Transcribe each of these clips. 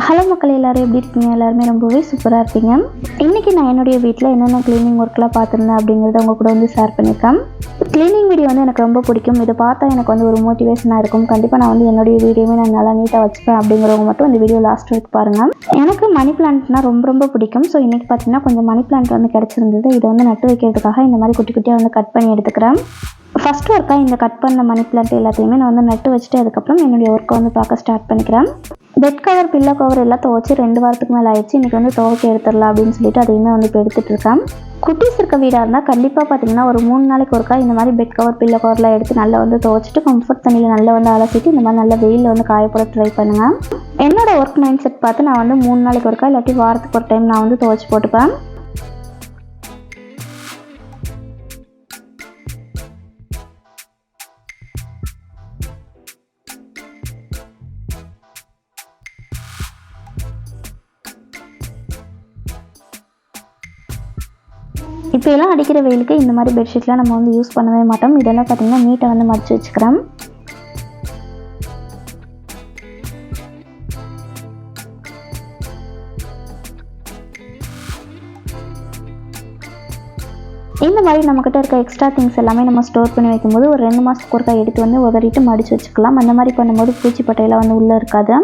Hello மக்கள் எல்லாரும் எப்படி இருக்கீங்க? எல்லாருமே ரொம்பவே சூப்பராக இருப்பீங்க. இன்றைக்கி நான் என்னுடைய வீட்டில் என்னென்ன க்ளீனிங் ஒர்க்லாம் பார்த்துருந்தேன் அப்படிங்கிறத உங்கள் கூட வந்து ஷேர் பண்ணியிருக்கேன். க்ளீனிங் வீடியோ வந்து எனக்கு ரொம்ப பிடிக்கும். இதை பார்த்தா எனக்கு வந்து ஒரு மோட்டிவேஷனாக இருக்கும். கண்டிப்பாக நான் வந்து என்னுடைய வீடியோவே நான் நல்லா நீட்டாக வச்சுப்பேன் அப்படிங்கிறவங்க மட்டும் இந்த வீடியோ லாஸ்ட் வரைக்கும் பாருங்கள். எனக்கு மணி பிளான்ட்னால் ரொம்ப பிடிக்கும். ஸோ இன்றைக்கி பார்த்தீங்கன்னா கொஞ்சம் மணி பிளான்ட் வந்து கிடச்சிருந்தது. இதை வந்து நட்டு வைக்கிறதுக்காக இந்த மாதிரி குட்டி குட்டியாக வந்து கட் பண்ணி எடுத்துக்கிறேன். ஃபஸ்ட் ஒர்க்காக இந்த கட் பண்ண மணி பிளான்ட் எல்லாத்தையுமே நான் வந்து நட்டு வச்சுட்டு அதுக்கப்புறம் என்னுடைய ஒர்க்கை வந்து பார்க்க ஸ்டார்ட் பண்ணிக்கிறேன். பெட் கவர், பில்லோ கவர் எல்லாம் துவைச்சி 2 வாரத்துக்கு மேலே ஆயிடுச்சு. இன்றைக்கி வந்து துவைக்க எடுத்துடலாம் அப்படின்னு சொல்லிட்டு அதையுமே வந்து இப்போ எடுத்துகிட்டு இருக்கேன். குட்டீஸ் இருக்க வீடாக இருந்தால் கண்டிப்பாக பார்த்தீங்கன்னா ஒரு 3 நாளைக்கு ஒருக்கா இந்த மாதிரி பெட் கவர், பில்லோ கவர்லாம் எடுத்து நல்லா வந்து துவைச்சிட்டு கம்ஃபர்ட் தண்ணியில் நல்லா வந்து அலசிட்டு இந்த மாதிரி நல்லா வெயிலில் வந்து காயப்போட ட்ரை பண்ணுங்கள். என்னோட ஒர்க் மைண்ட் செட் பார்த்து நான் வந்து 3 நாளைக்கு ஒருக்கா இல்லாட்டி வாரத்துக்கு ஒரு டைம் நான் வந்து துவைச்சி போட்டுப்பேன். இப்போ எல்லாம் அடிக்கிற வெயிலுக்கு இந்த மாதிரி பெட்ஷீட்லாம் நம்ம வந்து யூஸ் பண்ணவே மாட்டோம். இதெல்லாம் பார்த்தீங்கன்னா நீட்டாக வந்து மடிச்சு வச்சுக்கிறேன். இந்த மாதிரி நம்மக்கிட்ட இருக்க எக்ஸ்ட்ரா திங்ஸ் எல்லாமே நம்ம ஸ்டோர் பண்ணி வைக்கும்போது ஒரு 2 மாதத்துக்கு ஒருக்கா எடுத்து வந்து உதறிட்டு மடித்து வச்சுக்கலாம். அந்த மாதிரி பண்ணும்போது பூச்சி பட்டையெல்லாம் வந்து உள்ளே இருக்காது.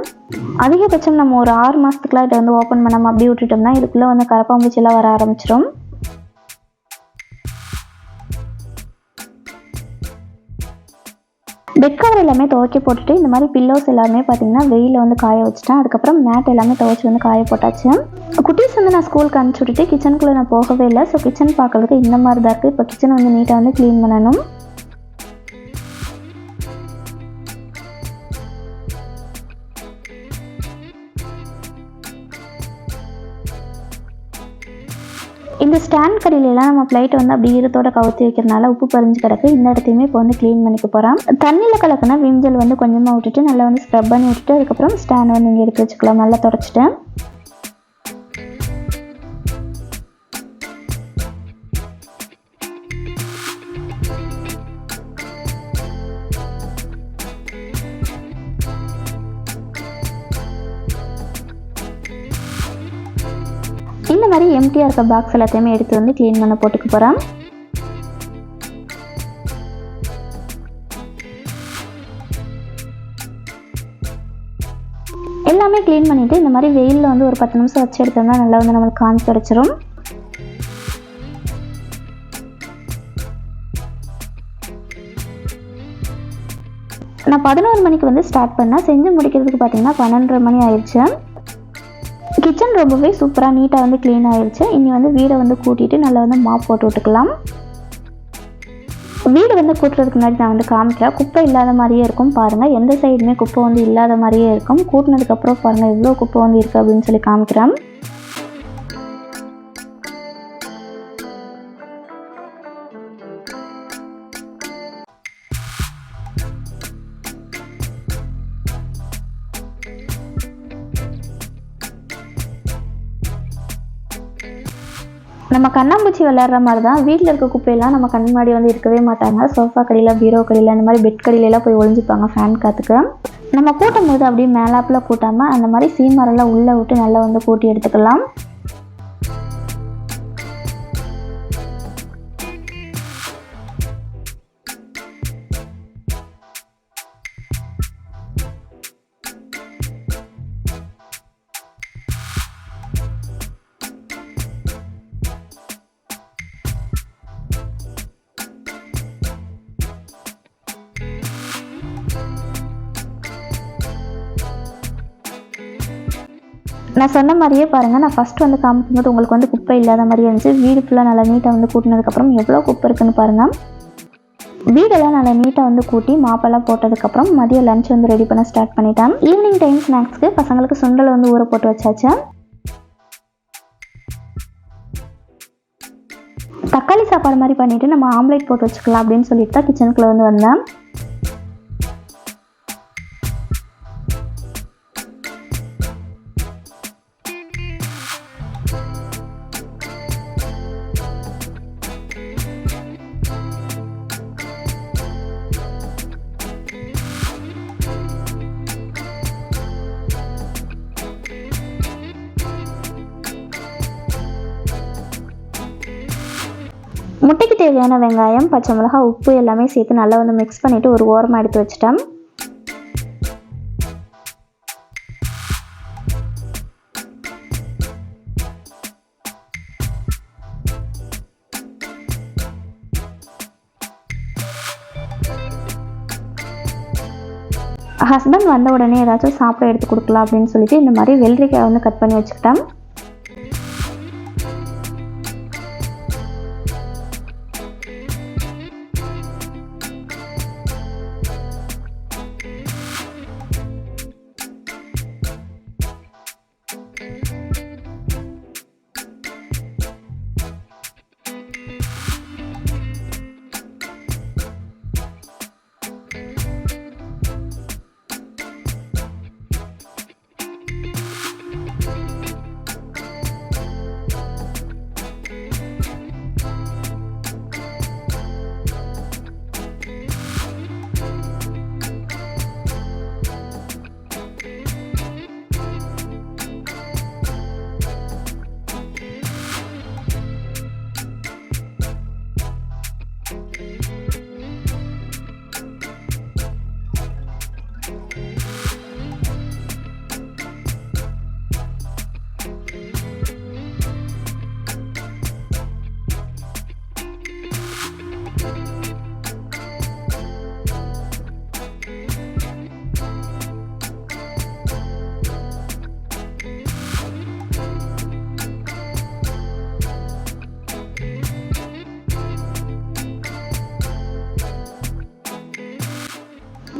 அதிகபட்சம் நம்ம ஒரு 6 மாதத்துக்குலாம் இதை வந்து ஓப்பன் பண்ணாமல் அப்படியே விட்டுட்டோம்னா இதுக்குள்ளே வந்து கரப்பாம்பூச்சியெல்லாம் வர ஆரம்பிச்சிடும். பெட் கவர் எல்லாமே துவைக்க போட்டுட்டு இந்த மாதிரி பில்லோஸ் எல்லாமே பார்த்தீங்கன்னா வெயிலில் வந்து காய வச்சுட்டேன். அதுக்கப்புறம் மேட் எல்லாமே துவைச்சி வந்து காய போட்டாச்சு. குட்டீஸ் வந்து நான் ஸ்கூலுக்கு அனுப்பிச்சி விட்டுட்டு கிச்சனுக்குள்ளே நான் போகவே இல்லை. ஸோ கிச்சன் பார்க்கறதுக்கு இந்த மாதிரி தான் இருக்குது. இப்போ கிச்சனை வந்து நீட்டாக வந்து க்ளீன் பண்ணணும். இந்த ஸ்டாண்ட் கடையிலலாம் நம்ம பிளேட்டை வந்து அப்படி ஈரத்தோட கவுத்தி வைக்கிறதுனால உப்பு பறிஞ்சு கிடக்கு. இந்த இடத்தையுமே இப்போ வந்து க்ளீன் பண்ணிக்க போகிறேன். தண்ணியில் கலக்கினா விம்ஜல் வந்து கொஞ்சமாக விட்டுட்டு நல்லா வந்து ஸ்க்ரப் பண்ணி விட்டுட்டு அதுக்கப்புறம் ஸ்டாண்ட் வந்து இங்கே எடுத்து வச்சுக்கலாம். நல்லா தொடச்சிட்டேன். இந்த மாதிரி எம்டியாக இருக்க பாக்ஸ் எல்லாத்தையுமே எடுத்து வந்து க்ளீன் பண்ண போட்டுக்க போகிறேன். எல்லாமே க்ளீன் பண்ணிவிட்டு இந்த மாதிரி வெயிலில் வந்து ஒரு 10 நிமிஷம் வச்சு எடுத்தோம்னா நல்லா வந்து நம்மளுக்கு காஞ்சி கிடச்சிரும். நான் 11 மணிக்கு வந்து ஸ்டார்ட் பண்ணேன். செஞ்சு முடிக்கிறதுக்கு பார்த்தீங்கன்னா 12:30 மணி ஆயிடுச்சு. கிச்சன் ரொம்பவே சூப்பராக நீட்டாக வந்து க்ளீன் ஆகிடுச்சு. இனி வந்து வீடை வந்து கூட்டிகிட்டு நல்லா வந்து மாப் போட்டு விட்டுக்கலாம். வீடு வந்து கூட்டுறதுக்கு முன்னாடி நான் வந்து காமிக்கிறேன். குப்பை இல்லாத மாதிரியே இருக்கும் பாருங்கள். எந்த சைடுமே குப்பை வந்து இல்லாத மாதிரியே இருக்கும். கூட்டினதுக்கப்புறம் பாருங்கள் எவ்வளோ குப்பை வந்து இருக்குது அப்படின்னு சொல்லி காமிக்கிறேன். நம்ம கண்ணாம்பூச்சி விளையாடுற மாதிரி தான் வீட்டில் இருக்க குப்பையெல்லாம் நம்ம கண் முன்னாடி வந்து இருக்கவே மாட்டாங்க. சோஃபா கடியில், பீரோ கடியில், அந்த மாதிரி பெட் கடியிலலாம் போய் ஒழிஞ்சிப்பாங்க ஃபேன் காற்றுக்கு. நம்ம கூட்டும் போது அப்படியே மேலாப்பில் கூட்டாமல் அந்த மாதிரி சீமரெல்லாம் உள்ளே விட்டு நல்லா வந்து கூட்டி எடுத்துக்கலாம். நான் சொன்ன மாதிரியே பாருங்கள். நான் ஃபஸ்ட்டு வந்து காமிக்கும்போது உங்களுக்கு வந்து குப்பை இல்லாத மாதிரியே இருந்துச்சு. வீடு ஃபுல்லாக நல்லா நீட்டாக வந்து கூட்டினதுக்கப்புறம் எவ்வளோ குப்பை இருக்குன்னு பாருங்கள். வீடெல்லாம் நல்லா நீட்டாக வந்து கூட்டி மாப்பெல்லாம் போட்டதுக்கப்புறம் மதியம் லஞ்ச் வந்து ரெடி பண்ண ஸ்டார்ட் பண்ணிட்டேன். ஈவினிங் டைம் ஸ்நாக்ஸ்க்கு பசங்களுக்கு சுண்டல் வந்து ஊற போட்டு வச்சாச்சு. தக்காளி சாப்பாடு மாதிரி பண்ணிவிட்டு நம்ம ஆம்லேட் போட்டு வச்சுக்கலாம் அப்படின்னு சொல்லிட்டு தான் கிச்சனுக்குள்ளே வந்து வந்தேன். தேவையான வெங்காயம், பச்சை மிளகாய், உப்பு எல்லாமே சேர்த்து நல்லா வந்து மிக்ஸ் பண்ணிவிட்டு ஒரு ஓரமாக எடுத்து வச்சுட்டேன். ஹஸ்பண்ட் வந்த உடனே ஏதாச்சும் சாப்பிட எடுத்து கொடுக்கலாம் அப்படின்னு சொல்லிட்டு இந்த மாதிரி வெள்ளரிக்காய் வந்து கட் பண்ணி வச்சுக்கிட்டேன்.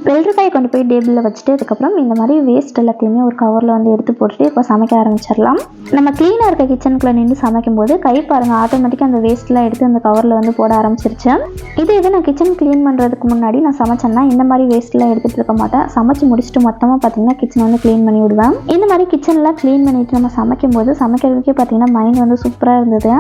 வெள்ளரிக்காயை கொண்டு போய் டேபிளில் வச்சுட்டு அதுக்கப்புறம் இந்த மாதிரி வேஸ்ட் எல்லாத்தையுமே ஒரு கவரில் வந்து எடுத்து போட்டுட்டு இப்போ சமைக்க ஆரம்பிச்சிடலாம். நம்ம க்ளீனாக இருக்க கிச்சனுக்குள்ளே நின்று சமைக்கும் போது கை பாருங்கள் ஆட்டோமேட்டிக்காக அந்த வேஸ்ட்லாம் எடுத்து அந்த கவரில் வந்து போட ஆரம்பிச்சிருச்சு. இது நான் கிச்சன் க்ளீன் பண்ணுறதுக்கு முன்னாடி நான் சமைச்சேன்னா இந்த மாதிரி வேஸ்ட்லாம் எடுத்துகிட்டு இருக்க மாட்டேன். சமைச்சு முடிச்சுட்டு மொத்தமாக பார்த்தீங்கன்னா கிச்சன் வந்து க்ளீன் பண்ணி விடுவேன். இந்த மாதிரி கிச்சன்லாம் க்ளீன் பண்ணிவிட்டு நம்ம சமைக்கும் போது சமைக்கிறதுக்கே பார்த்தீங்கன்னா மைண்ட் வந்து சூப்பராக இருந்தது.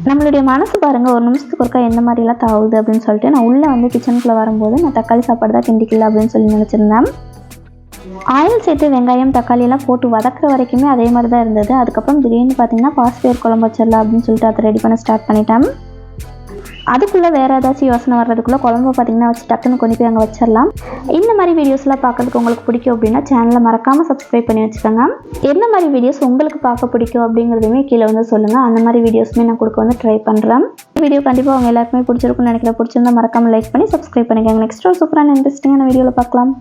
நம்மளுடைய மனசு பாருங்கள் ஒரு நிமிஷத்துக்கு ஒருக்கா எந்த மாதிரிலாம் தாவுது அப்படின்னு சொல்லிட்டு நான் உள்ளே வந்து கிச்சனுக்குள்ளே வரும்போது நான் தக்காளி சாப்பாடு தான் கிண்டிக்கல அப்படின்னு சொல்லி நினச்சிருந்தேன். ஆயில் சேர்த்து வெங்காயம் தக்காளி எல்லாம் போட்டு வதக்குற வரைக்குமே அதே மாதிரி தான் இருந்தது. அதுக்கப்புறம் திடீர்னு பார்த்தீங்கன்னா பாசிப்பயிறு குழம்பு வச்சிடலாம் அப்படின்னு சொல்லிட்டு அதை ரெடி பண்ண ஸ்டார்ட் பண்ணிட்டேன். அதுக்குள்ளே வேறு ஏதாச்சும் யோசனை வர்றதுக்குள்ளே குழம்பு பார்த்திங்கன்னா வச்சு டக்குன்னு கொண்டு போய் அங்கே வச்சிடலாம். இந்த மாதிரி வீடியோஸ்லாம் பார்க்குறதுக்கு உங்களுக்கு பிடிக்கும் அப்படின்னா சேனலை மறக்காமல் சப்ஸ்கிரைப் பண்ணி வச்சுக்கோங்க. என்ன மாதிரி வீடியோஸ் உங்களுக்கு பார்க்க பிடிக்கும் அப்படிங்கிறதுமே கீழே வந்து சொல்லுங்கள். அந்த மாதிரி வீடியோஸுமே நான் கொடுக்க வந்து ட்ரை பண்ணுறேன். வீடியோ கண்டிப்பாக அவங்க எல்லாருக்குமே பிடிச்சிருக்குன்னு நினைக்கிறேன். பிடிச்சிருந்தா மறக்காமல் லைக் பண்ணி சப்ஸ்கிரைப் பண்ணிக்கோங்க. நெக்ஸ்ட் ஒரு சூப்பரான இன்ட்ரெஸ்டிங்கான வீடியோவில் பார்க்கலாம்.